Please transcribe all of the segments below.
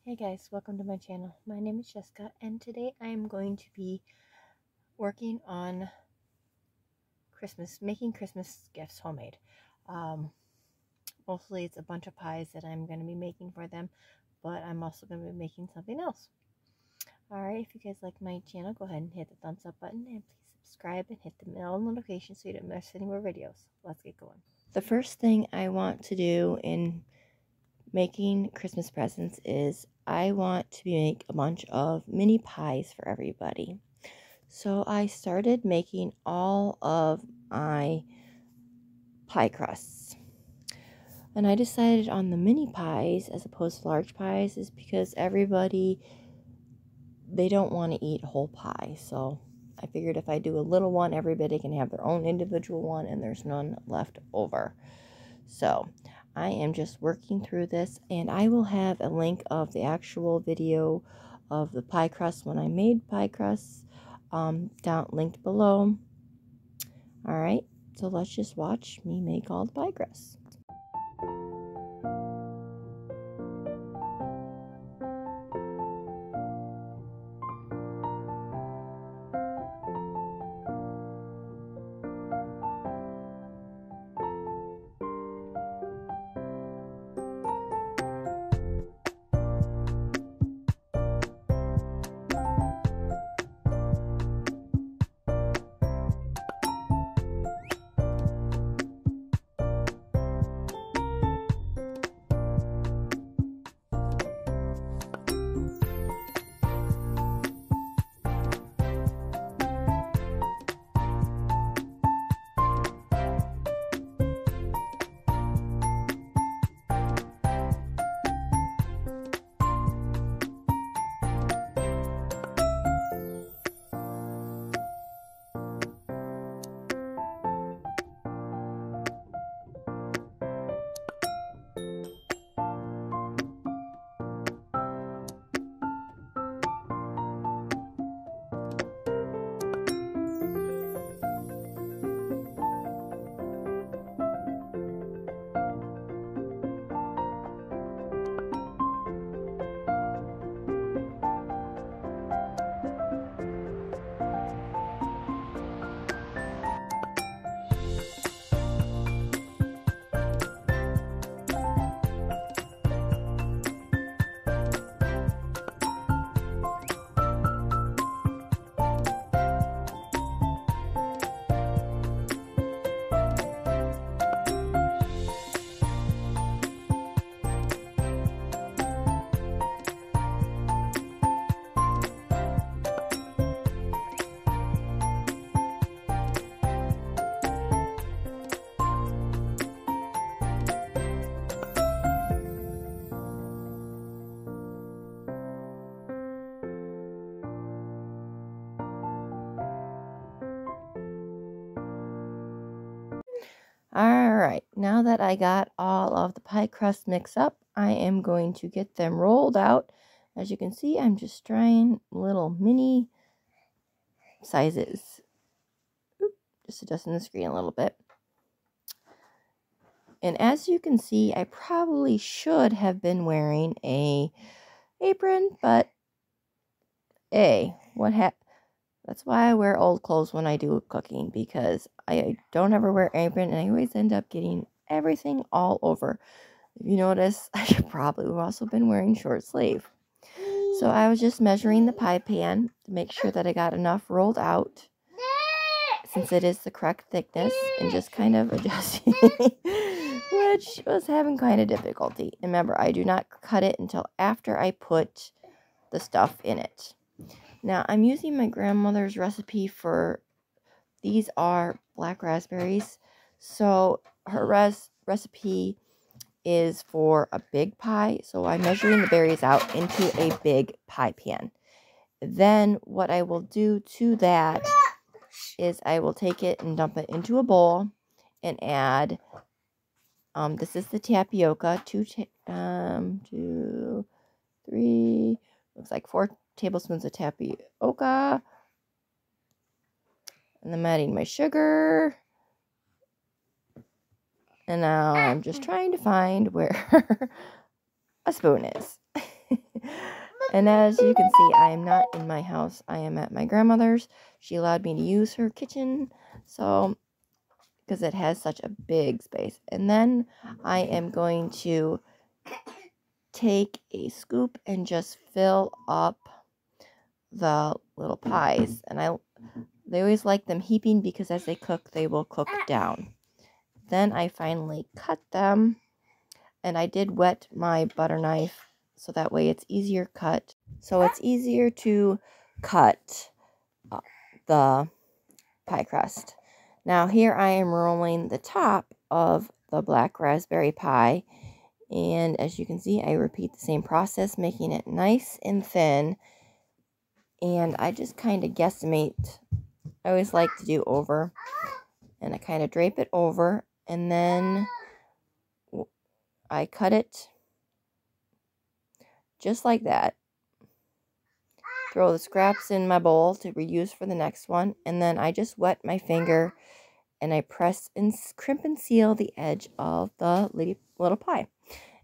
Hey guys, welcome to my channel. My name is Jessica and today I am going to be working on making Christmas gifts homemade. Mostly it's a bunch of pies that I'm going to be making for them, but I'm also going to be making something else. Alright, if you guys like my channel, go ahead and hit the thumbs up button and please subscribe and hit the bell notification so you don't miss any more videos. Let's get going. The first thing I want to do in making Christmas presents is I want to make a bunch of mini pies for everybody. So I started making all of my pie crusts. And I decided on the mini pies as opposed to large pies is because everybody, they don't want to eat a whole pie. So I figured if I do a little one, everybody can have their own individual one and there's none left over. So I am just working through this, and I will have a link of the actual video of the pie crust when I made pie crusts down linked below. Alright, so let's just watch me make all the pie crusts. Alright, now that I got all of the pie crust mixed up, I am going to get them rolled out. As you can see, I'm just trying little mini sizes. Oop, just adjusting the screen a little bit. And as you can see, I probably should have been wearing a apron, but hey, that's why I wear old clothes when I do cooking, because I don't ever wear apron and I always end up getting everything all over. If you notice, I probably have also been wearing short sleeve. So I was just measuring the pie pan to make sure that I got enough rolled out, since it is the correct thickness, and just kind of adjusting, which was having kind of difficulty. Remember, I do not cut it until after I put the stuff in it. Now, I'm using my grandmother's recipe for, these are black raspberries. So her recipe is for a big pie. So I'm measuring the berries out into a big pie pan. Then what I will do to that is I will take it and dump it into a bowl and add, this is the tapioca, 2, 3, looks like 4 tablespoons of tapioca, and I'm adding my sugar, and now I'm just trying to find where a spoon is. And as you can see, I am not in my house. I am at my grandmother's. She allowed me to use her kitchen, so because it has such a big space. And then I am going to take a scoop and just fill up the little pies. And they always like them heaping because as they cook, they will cook down. Then I finally cut them, and I did wet my butter knife so that way it's easier cut. So it's easier to cut the pie crust. Now here I am rolling the top of the black raspberry pie, and as you can see, I repeat the same process, making it nice and thin. And I just kind of guesstimate. I always like to do over, and I kind of drape it over, and then I cut it just like that. Throw the scraps in my bowl to reuse for the next one, and then I just wet my finger and I press and crimp and seal the edge of the little pie.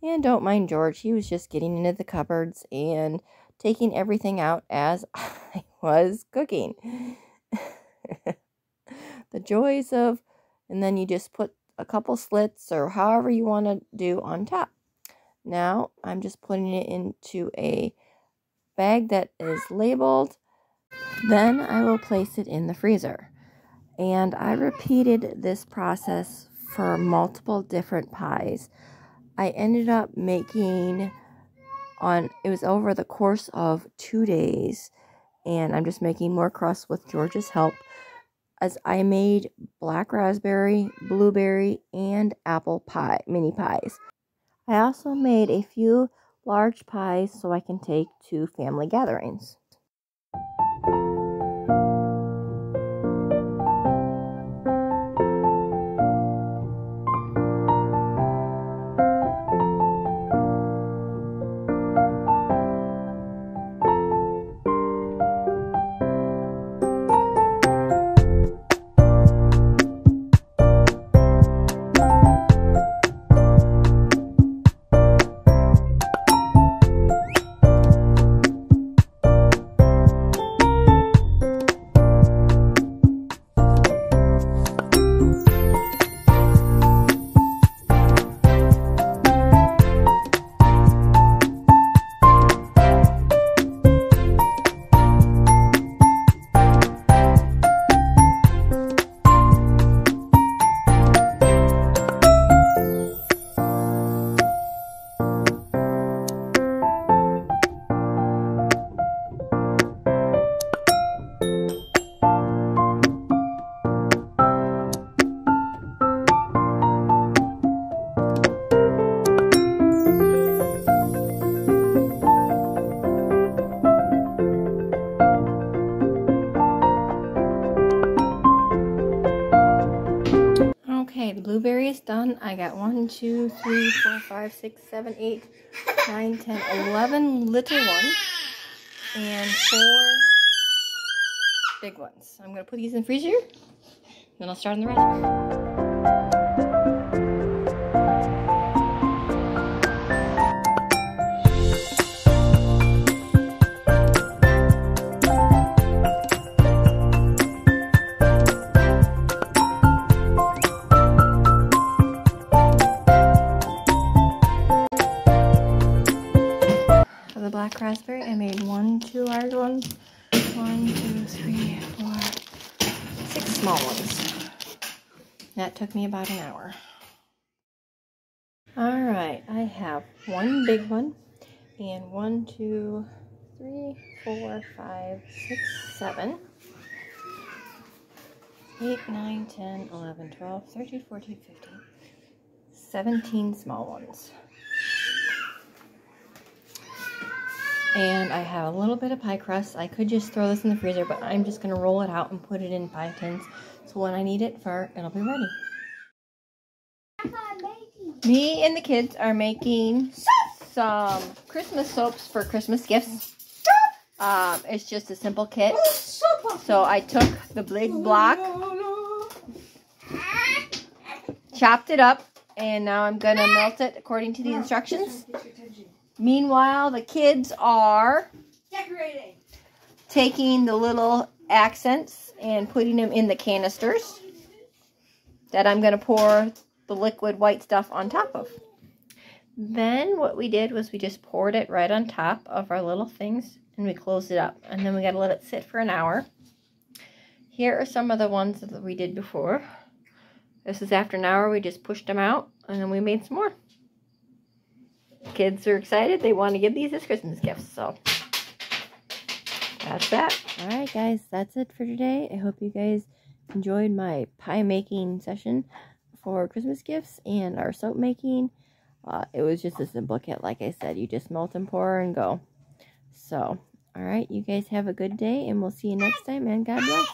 And don't mind George, he was just getting into the cupboards and taking everything out as I was cooking. The joys of, and then you just put a couple slits or however you want to do on top. Now I'm just putting it into a bag that is labeled. Then I will place it in the freezer. And I repeated this process for multiple different pies. I ended up making it was over the course of 2 days, and I'm just making more crust with George's help, as I made black raspberry, blueberry, and apple pie, mini pies. I also made a few large pies so I can take to family gatherings. Okay, the blueberry is done. I got 1, 2, 3, 4, 5, 6, 7, 8, 9, 10, 11 little ones and 4 big ones. I'm going to put these in the freezer, then I'll start on the raspberry. The black raspberry, I made 2 large ones, 1, 2, 3, 4, 6 small ones. That took me about an hour. Alright, I have 1 big one, and 1, 2, 3, 4, 5, 6, 7, 8, 9, 10, 11, 12, 13, 14, 15, 17 small ones. And I have a little bit of pie crust. I could just throw this in the freezer, but I'm just going to roll it out and put it in pie tins. So when I need it, it'll be ready. Me and the kids are making some Christmas soaps for Christmas gifts. It's just a simple kit. So I took the big block, chopped it up, and now I'm going to melt it according to the instructions. Meanwhile, the kids are decorating. Taking the little accents and putting them in the canisters that I'm going to pour the liquid white stuff on top of. Then what we did was we just poured it right on top of our little things and we closed it up. And then we got to let it sit for an hour. Here are some of the ones that we did before. This is after an hour. We just pushed them out and then we made some more. Kids are excited. They want to give these as Christmas gifts. So that's that. Alright guys, that's it for today. I hope you guys enjoyed my pie making session for Christmas gifts and our soap making. It was just a simple kit, like I said. You just melt and pour and go. So, alright, you guys have a good day and we'll see you next time and God bless.